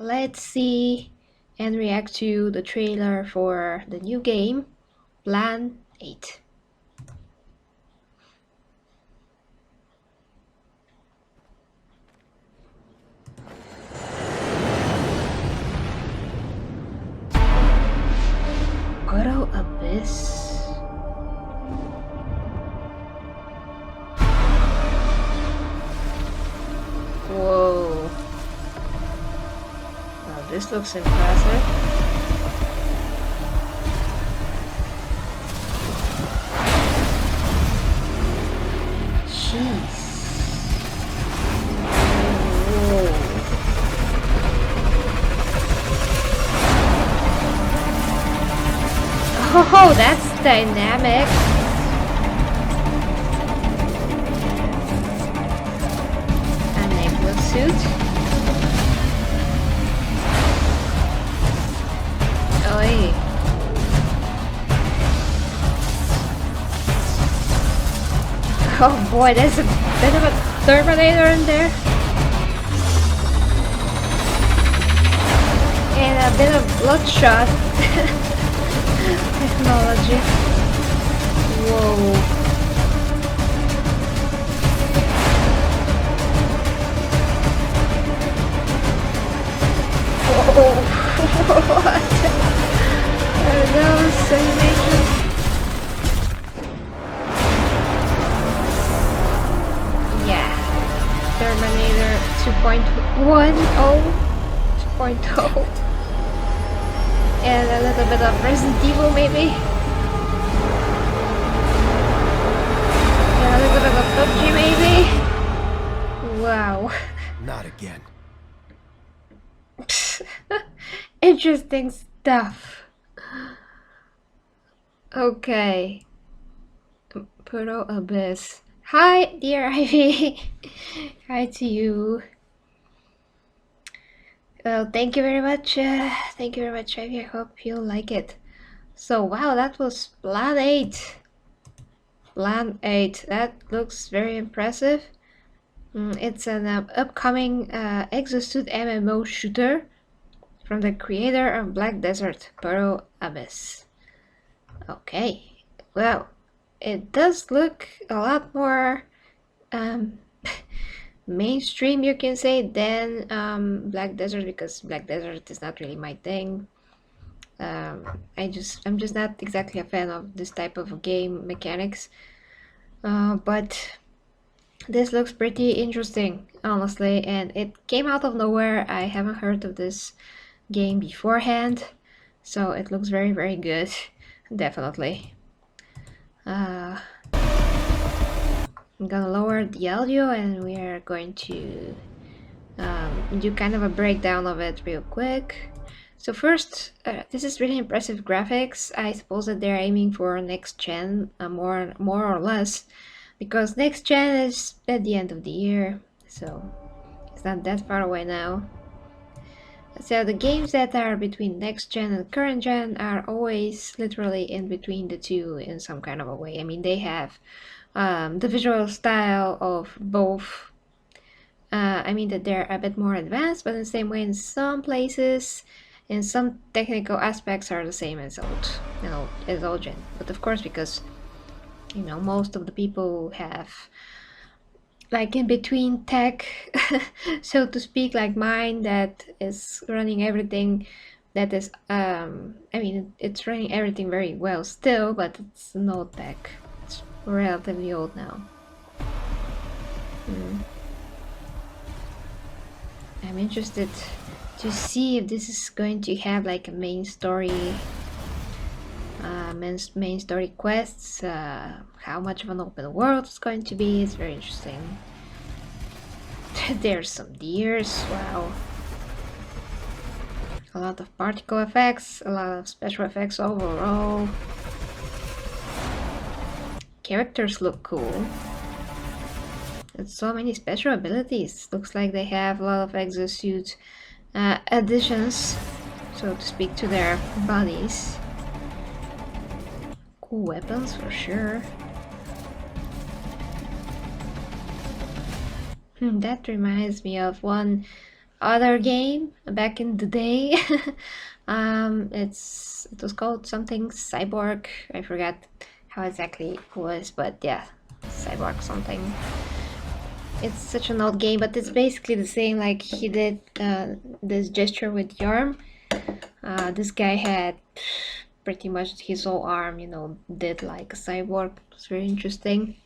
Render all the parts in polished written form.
let's see and react to the trailer for the new game, Plan 8. Goro Abyss. Whoa. Wow, this looks impressive. Jeez. Whoa. Oh, that's dynamic. Suit. Oi. Oh boy, there's a bit of a Terminator in there. And a bit of bloodshot technology. Whoa. What? Are those animations? Yeah. Terminator 2.10, 2.0. And a little bit of Resident Evil maybe. And a little bit of PUBG maybe. Wow. Not again. Interesting stuff. Okay. Proto Abyss. Hi, dear Ivy. Hi to you. Well, thank you very much. Thank you very much, Ivy. I hope you like it. So, wow, that was Plan 8. Plan 8. That looks very impressive. It's an upcoming exosuit MMO shooter from the creator of Black Desert, Proto Abyss. Okay, well, it does look a lot more mainstream, you can say, than Black Desert, because Black Desert is not really my thing. I'm just not exactly a fan of this type of game mechanics, but this looks pretty interesting, honestly, and it came out of nowhere. I haven't heard of this game beforehand, so it looks very, very good. Definitely. I'm gonna lower the audio and we are going to do kind of a breakdown of it real quick. So first, this is really impressive graphics. I suppose that they're aiming for next gen, more or less, because next gen is at the end of the year, so it's not that far away now. So the games that are between next gen and current gen are always literally in between the two in some kind of a way. I mean, they have the visual style of both. I mean that they're a bit more advanced, but in the same way in some places, and some technical aspects are the same as old gen. But of course, because most of the people have like in between tech, so to speak, like mine, that is running everything that is I mean, it's running everything very well still, but it's no tech. It's relatively old now. I'm interested to see if this is going to have like a main story, main story quests, how much of an open world it's going to be. It's very interesting. There's some deers, wow. A lot of particle effects, a lot of special effects overall. Characters look cool. And so many special abilities. Looks like they have a lot of exosuit additions, so to speak, to their bodies. Cool weapons for sure. That reminds me of one other game back in the day. It was called something Cyborg. I forgot how exactly it was, but yeah, Cyborg something. It's such an old game, but it's basically the same. Like he did this gesture with the arm. This guy had pretty much his whole arm, you know, did like a cyborg. It was very interesting.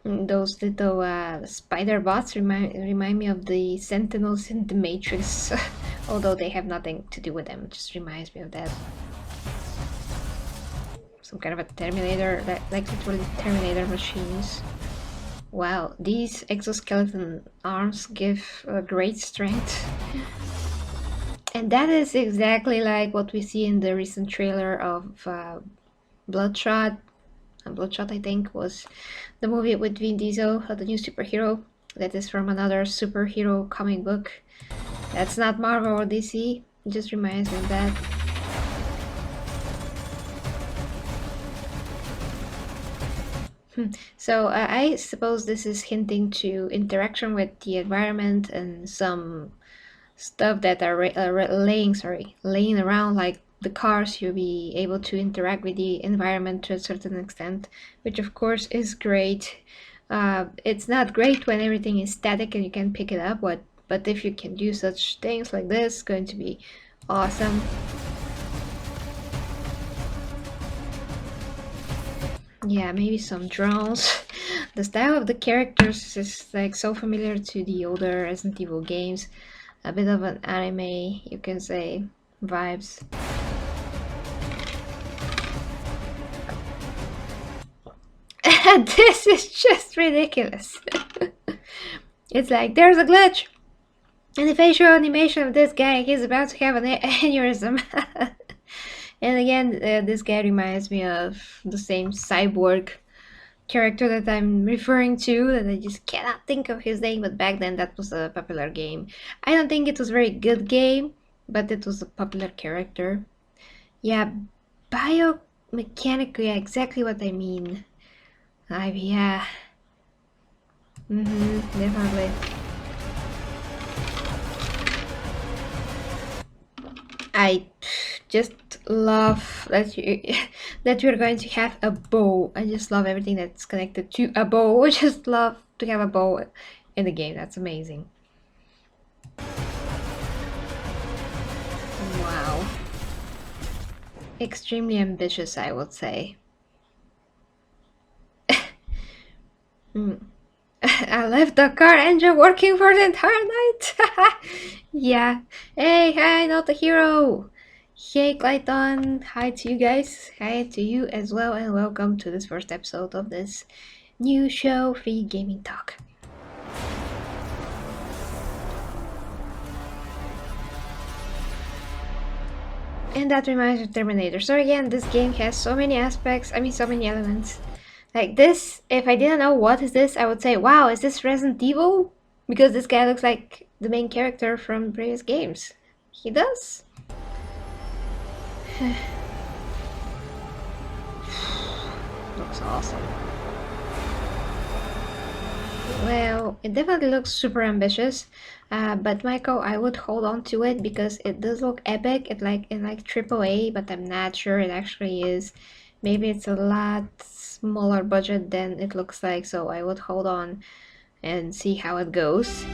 Those little spider bots remind me of the Sentinels in the Matrix, although they have nothing to do with them. It just reminds me of that. Some kind of a Terminator, like literally Terminator machines. Wow, these exoskeleton arms give great strength. And that is exactly like what we see in the recent trailer of Bloodshot. Bloodshot, I think, was the movie with Vin Diesel, the new superhero. That is from another superhero comic book. That's not Marvel or DC. It just reminds me of that. So I suppose this is hinting to interaction with the environment and some stuff that are laying around, like the cars. You'll be able to interact with the environment to a certain extent, which of course is great. It's not great when everything is static and you can pick it up, but if you can do such things like this, it's going to be awesome. Yeah, maybe some drones. The style of the characters is like so familiar to the older Resident Evil games. A bit of an anime, you can say, vibes. This is just ridiculous. It's like, there's a glitch! And the facial animation of this guy, he's about to have an aneurysm. And again, this guy reminds me of the same cyborg character that I'm referring to, that I just cannot think of his name, but back then that was a popular game. I don't think it was a very good game, but it was a popular character. Yeah, biomechanically, exactly what I mean. Yeah. Definitely. I just love that you're going to have a bow. I just love everything that's connected to a bow. I just love to have a bow in the game. That's amazing. Wow. Extremely ambitious, I would say. I left the car engine working for the entire night. Yeah. Hey, hi, not the hero. Hey, Clayton. Hi to you guys. Hi to you as well, and welcome to this first episode of this new show, Free Gaming Talk. And that reminds me of Terminator. So again, this game has so many aspects, so many elements. Like this, if I didn't know what is this, I would say, wow, is this Resident Evil? Because this guy looks like the main character from previous games. He does. Looks awesome. Well, it definitely looks super ambitious, but Michael, I would hold on to it because it does look epic. It like AAA, but I'm not sure it actually is. Maybe it's a lot smaller budget than it looks like, so I would hold on and see how it goes.